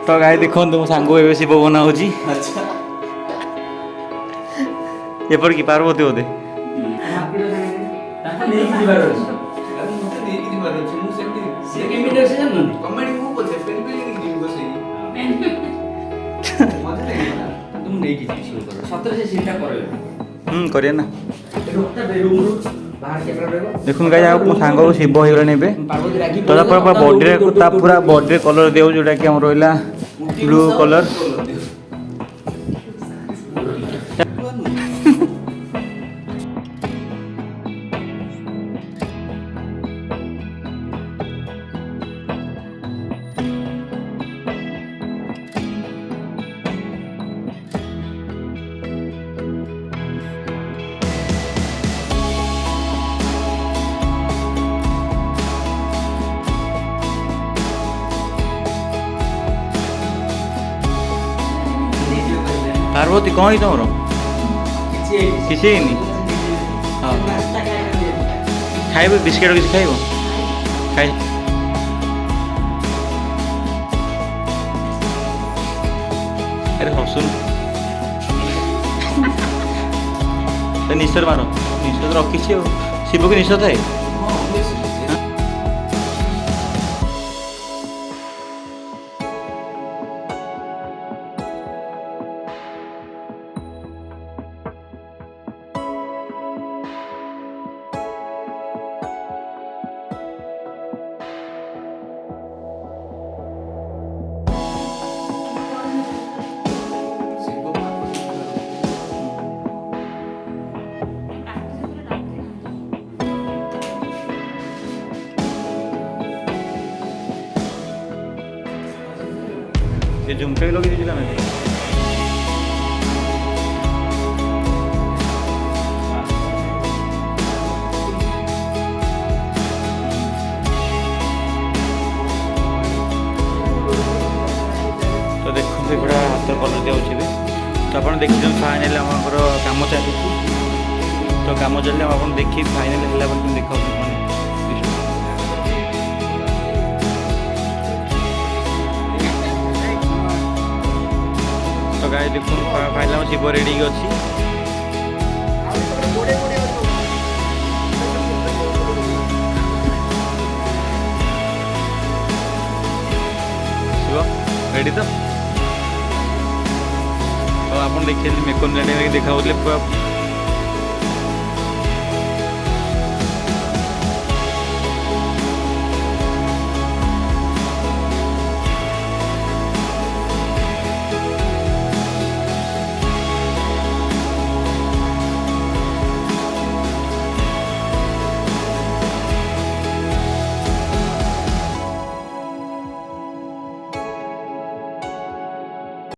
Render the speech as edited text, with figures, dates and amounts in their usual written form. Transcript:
तो गाय देखो मो सांग ए शिव बना हो अच्छा एपर की पार्वती बोधे करिए ना देखुन गाय मो सांग शिव हो ने तो पूरा बॉडी कलर दियो जोटा कि हम रहा ब्लू कलर पार्वती कौन ही तुम किसी नहीं हाँ खाइब बिस्किट किसी खाइब खाई अरे हसुन निश्चर मार निश्चर रखी शिव की निश्चय थाए ये झुमका भी लगे दीजिए ना तो देखते पूरा हाथ कलर दिखाई तो आप देखते फाइनाल आम कम चली तो कम चलिए आप देखिए फाइनाल है देखा तो गाय देखो फाइनल शिव रेडी अच्छी शिव रेडी तो आप देखिए मेकअप देखा पूरा